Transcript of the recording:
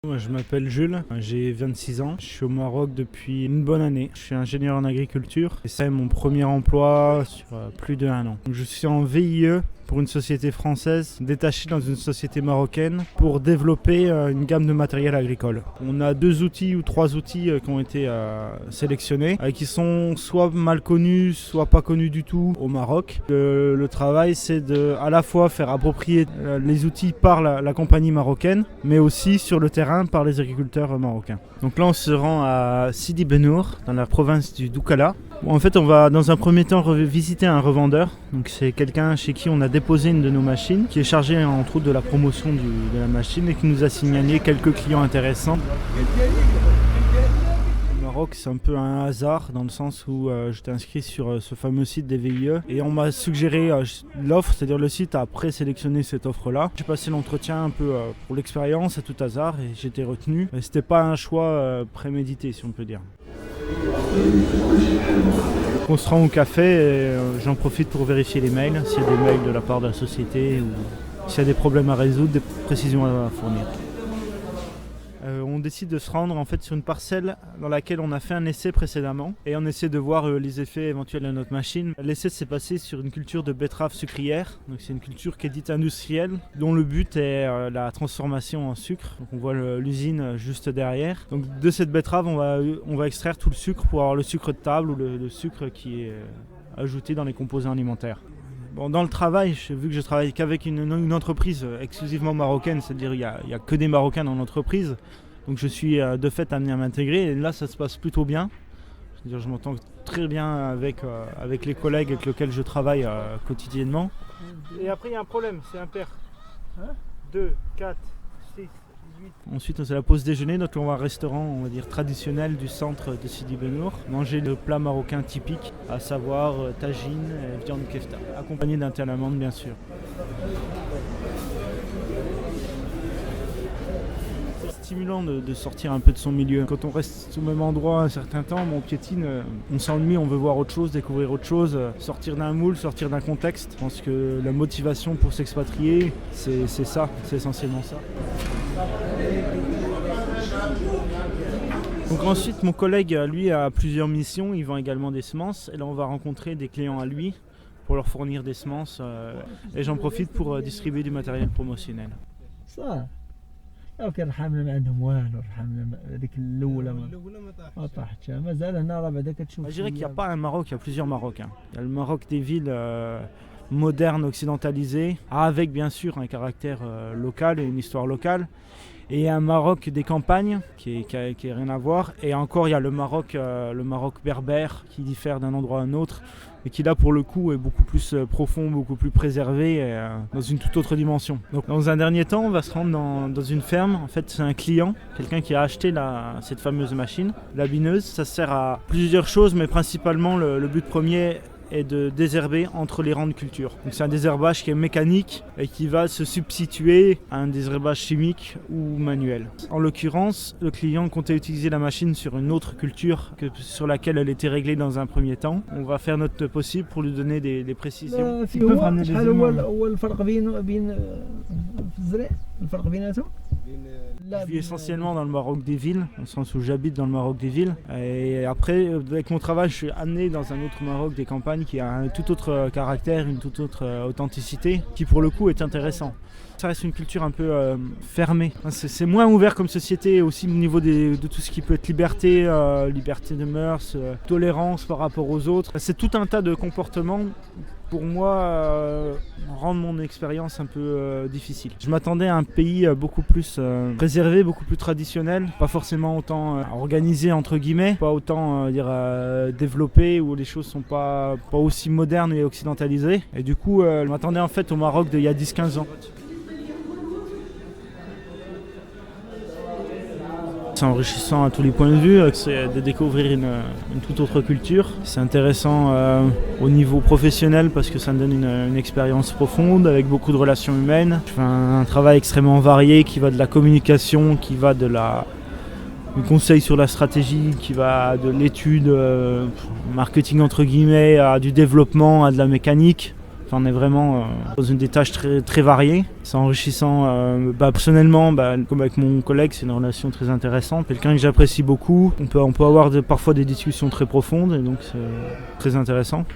Moi, je m'appelle Jules, j'ai 26 ans, je suis au Maroc depuis une bonne année. Je suis ingénieur en agriculture et c'est mon premier emploi sur plus de 1 an. Donc, je suis en VIE pour une société française détachée dans une société marocaine pour développer une gamme de matériel agricole. On a 2 outils ou 3 outils qui ont été sélectionnés qui sont soit mal connus, soit pas connus du tout au Maroc. Le travail, c'est de à la fois faire approprier les outils par la compagnie marocaine, mais aussi sur le terrain par les agriculteurs marocains. Donc là, on se rend à Sidi Benour, dans la province du Doukala. En fait, on va dans un premier temps visiter un revendeur. Donc c'est quelqu'un chez qui on a déposé une de nos machines, qui est chargé entre autres de la promotion de la machine et qui nous a signalé quelques clients intéressants. Le Maroc, c'est un peu un hasard dans le sens où j'étais inscrit sur ce fameux site des VIE et on m'a suggéré l'offre, c'est-à-dire le site a présélectionné cette offre-là. J'ai passé l'entretien un peu pour l'expérience à tout hasard et j'ai été retenu. Mais c'était pas un choix prémédité, si on peut dire. On se rend au café et j'en profite pour vérifier les mails, s'il y a des mails de la part de la société ou s'il y a des problèmes à résoudre, des précisions à fournir. On décide de se rendre en fait sur une parcelle dans laquelle on a fait un essai précédemment et on essaie de voir les effets éventuels de notre machine. L'essai s'est passé sur une culture de betterave sucrière, donc c'est une culture qui est dite industrielle dont le but est la transformation en sucre. Donc on voit l'usine juste derrière. Donc de cette betterave on va extraire tout le sucre pour avoir le sucre de table ou le sucre qui est ajouté dans les composants alimentaires. Bon, dans le travail, vu que je travaille qu'avec une entreprise exclusivement marocaine, c'est-à-dire il n'y a que des Marocains dans l'entreprise, donc je suis de fait amené à m'intégrer et là ça se passe plutôt bien. C'est-à-dire je m'entends très bien avec les collègues avec lesquels je travaille quotidiennement. Et après il y a un problème, c'est impair. 2, 4, 6, 8. Ensuite c'est la pause déjeuner, donc on va à un restaurant on va dire traditionnel du centre de Sidi Benour, manger le plat marocain typique, à savoir tagine et viande kefta, accompagné d'un thé à l'amande bien sûr. C'est stimulant de sortir un peu de son milieu. Quand on reste au même endroit un certain temps, on piétine, on s'ennuie, on veut voir autre chose, découvrir autre chose, sortir d'un moule, sortir d'un contexte. Je pense que la motivation pour s'expatrier, c'est ça, c'est essentiellement ça. Donc ensuite, mon collègue, lui, a plusieurs missions. Il vend également des semences. Et là, on va rencontrer des clients à lui pour leur fournir des semences. Et j'en profite pour distribuer du matériel promotionnel. Ça. لو كان حامل عندهم والو حامل هذيك الاولى ما طاحتش مازال هنا راه بعدا كتشوف. Je dirais qu'il n'y a pas un Maroc, il y a plusieurs Marocs. Il y a le Maroc des villes modernes, occidentalisées, avec bien sûr un caractère local et une histoire locale. Et un Maroc des campagnes qui est rien à voir. Et encore il y a le Maroc berbère qui diffère d'un endroit à un autre. Et qui là pour le coup est beaucoup plus profond, beaucoup plus préservé, dans une toute autre dimension. Donc dans un dernier temps, on va se rendre dans une ferme. En fait, c'est un client, quelqu'un qui a acheté cette fameuse machine, la bineuse. Ça sert à plusieurs choses, mais principalement le but premier est de désherber entre les rangs de culture. Donc c'est un désherbage qui est mécanique et qui va se substituer à un désherbage chimique ou manuel. En l'occurrence, le client comptait utiliser la machine sur une autre culture que sur laquelle elle était réglée dans un premier temps. On va faire notre possible pour lui donner des précisions. Ils peuvent ramener des éléments. Je vis essentiellement dans le Maroc des villes, dans le sens où j'habite dans le Maroc des villes. Et après, avec mon travail, je suis amené dans un autre Maroc des campagnes qui a un tout autre caractère, une toute autre authenticité, qui pour le coup est intéressant. Ça reste une culture un peu fermée. C'est moins ouvert comme société, aussi au niveau de tout ce qui peut être liberté de mœurs, tolérance par rapport aux autres. C'est tout un tas de comportements. Pour moi, rendre mon expérience un peu difficile. Je m'attendais à un pays beaucoup plus réservé, beaucoup plus traditionnel, pas forcément autant organisé entre guillemets, pas autant développé, où les choses sont pas aussi modernes et occidentalisées. Et du coup, je m'attendais en fait au Maroc d'il y a 10-15 ans. C'est enrichissant à tous les points de vue, c'est de découvrir une toute autre culture. C'est intéressant au niveau professionnel parce que ça me donne une expérience profonde avec beaucoup de relations humaines. Je fais un travail extrêmement varié qui va de la communication, qui va du conseil sur la stratégie, qui va de l'étude marketing entre guillemets, à du développement, à de la mécanique. Enfin, on est vraiment dans une des tâches très, très variées. C'est enrichissant. Personnellement, comme avec mon collègue, c'est une relation très intéressante. Quelqu'un que j'apprécie beaucoup. On peut avoir parfois des discussions très profondes et donc c'est très intéressant.